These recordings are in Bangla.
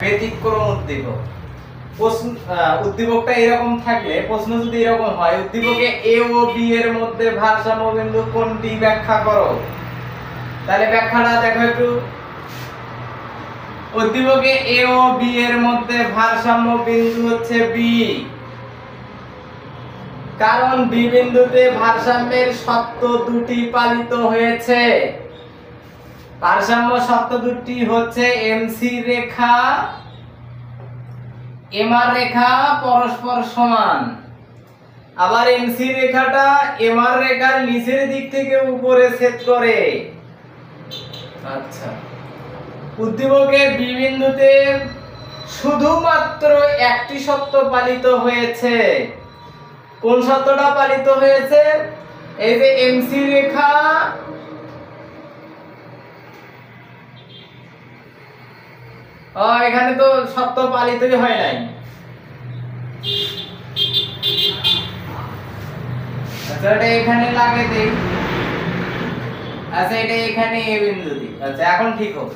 ব্যতিক্রম উদ্দীপক। প্রশ্ন উদ্দীপকটা এরকম থাকলে প্রশ্ন যদি এরকম হয়, উদ্দীপকে এ ও বি এর মধ্যে ভারসাম্য বিন্দু কোনটি ব্যাখ্যা করো, তাহলে ব্যাখ্যাটা দেখো একটু। উদ্দীপকে এ ও বি এর মধ্যে ভারসাম্য বিন্দু হচ্ছে বি, কারণ বি বিন্দুতে ভারসাম্যের শর্ত দুটি পালিত হয়েছে। ভারসাম্য শর্ত দুটি হচ্ছে এমসি রেখা, এমআর রেখা পরস্পর সমান। আবার এমসি রেখাটা এমআর রেখার নিচের দিক থেকে উপরে ছেদ করে। আচ্ছা, উদ্দীপকে বি বিন্দুতে শুধুমাত্র একটি শর্ত পালিত হয়েছে। কোন শর্তটা পালিত হয়েছে? এই যে এমসি রেখা এখানে তো শর্ত পালিতই হয় নাই। আচ্ছা, এটা এখানে লাগে দেই। আচ্ছা, এটা এখানে এ বিন্দু দিই। আচ্ছা, এখন ঠিক হবে।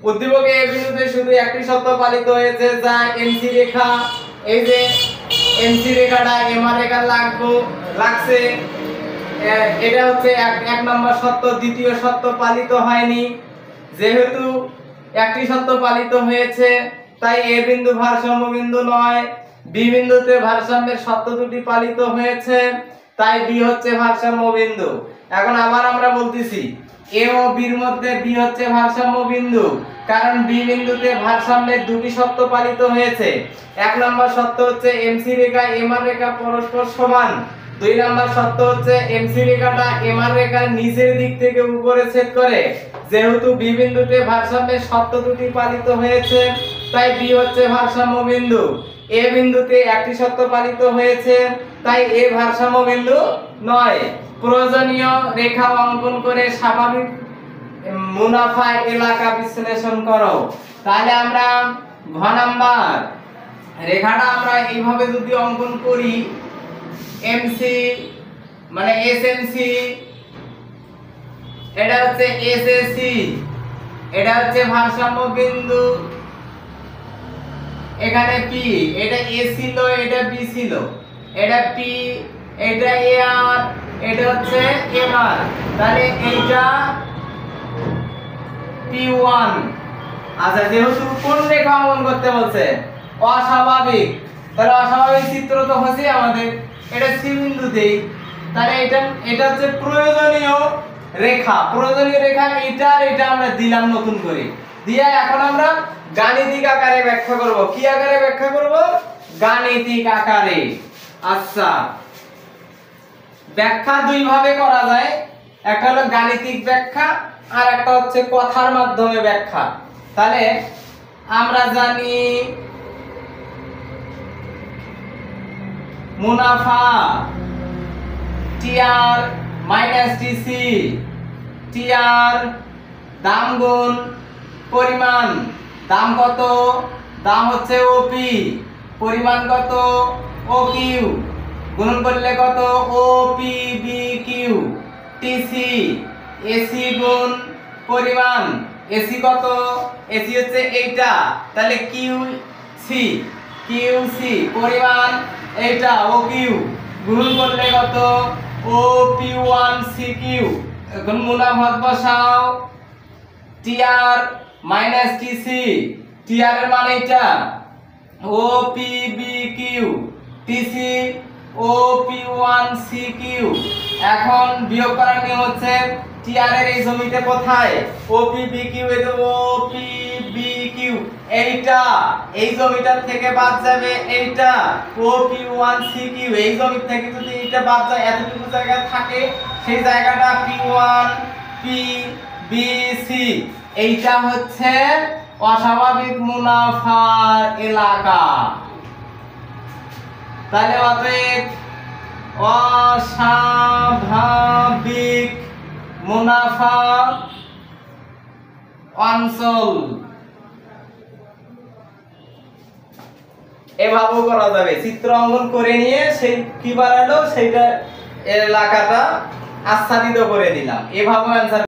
উদ্দীপকে এ বিন্দুতে শুধু একটি শর্ত পালিত হয়েছে, যা এমসি রেখা, এই যে এমসি রেখাটা এমআর রেখা লাগছে, এটা হচ্ছে এক নম্বর শর্ত। দ্বিতীয় শর্ত পালিত হয়নি। যেহেতু একটি শর্ত পালিত হয়েছে, তাই এ বিন্দু ভারসাম্য বিন্দু নয়। বি বিন্দুতে ভারসাম্যের শর্ত দুটি পালিত হয়েছে, তাই বি হচ্ছে ভারসাম্য বিন্দু। এখন আবার আমরা বলতেছি এ ও বির মধ্যে বি হচ্ছে ভারসাম্য বিন্দু, কারণ বি বিন্দুতে ভারসাম্যের দুটি শর্ত পালিত হয়েছে। এক নম্বর শর্ত হচ্ছে এমসি রেখা এমআর রেখা পরস্পর সমান। দুই নম্বর শর্ত হচ্ছে এমসি রেখাটা এমআর রেখার নিচের দিক থেকে উপরে ছেদ করে। যেহেতু বি বিন্দুতে ভারসাম্যের শর্ত দুটি পালিত হয়েছে, তাই বি হচ্ছে ভারসাম্য বিন্দু। এ বিন্দুতে একটি শর্ত পালিত হয়েছে, তাই এ ভারসাম্য বিন্দু নয়। প্রয়োজনীয় রেখা অঙ্কন করে স্বাভাবিক মুনাফা এলাকা বিশ্লেষণ করো। তাহলে আমরা ঘ নাম্বার রেখাটা আমরা এইভাবে যদি অঙ্কন করি, এমসি মানে এসএমসি, এটা হচ্ছে এসএসি, এটা হচ্ছে ভারসাম্য বিন্দু, এখানে পি, এটা এ ছিল, এটা বি ছিল, এটা পি, এটা এ আর, এটা হচ্ছে এম আর। তাহলে এইটা P1। আচ্ছা, যেহেতু কোন রেখা অঙ্কন করতে বলছে? অস্বাভাবিক। তাহলে অস্বাভাবিক চিত্র তো হচ্ছে আমাদের, এটা সি বিন্দুতেই। তাহলে এটা হচ্ছে প্রয়োজনীয় রেখা। প্রয়োজনীয় রেখা এটা আর এটা আমরা দিলাম নতুন করে দিয়ে, এখন আমরা গাণিতিক আকারে ব্যাখ্যা করব। কি আকারে ব্যাখ্যা করব? গাণিতিক আকারে। আচ্ছা, ব্যাখ্যা দুই ভাবে করা যায়, একটা হলো গাণিতিক ব্যাখ্যা, আর একটা হচ্ছে কথার মাধ্যমে ব্যাখ্যা। তাহলে আমরা জানি মুনাফা টিআর মাইনাস টিসি, টিআর দাম গুণ পরিমাণ। দাম কত? দাম হচ্ছে ওপি, পরিমাণ কত? ও কিউ, গুণন করলে কত? O P B Q. TC AC গুণ পরিমাণ, এসি কত? এসি হচ্ছে এইটা, তাহলে কিউ সি, কিউ সি পরিমাণ এইটা ও কিউ, গুণন করলে কত? O P one C Q. এখন মুনাফা বসাও, টিআর মাইনাস টিসি, টিআর এর মান এইটা, O P B Q, TC O P one C Q. এখন বিয়োগ করার নিয়ম হচ্ছে টিআর এর এই জমিতে কোথায়? ও পি বি কিউ, এই যে ও পি বি কিউ, এইটা এই জমিটার থেকে বাদ যাবে এইটা O P one C Q. এই জমি থেকে যদি এইটা বাদ যায়, এতটুকু জায়গা থাকে, সেই জায়গাটা P one P B C. এইটা হচ্ছে অস্বাভাবিক মুনাফার এলাকা। তাহলে অতএব অস্বাভাবিক মুনাফা অঞ্চল, এভাবেও করা যাবে। চিত্র অঙ্কন করে নিয়ে সেই কি বানালো সেইটা এলাকাটা আচ্ছাদিত করে দিলাম, এভাবে অ্যান্সার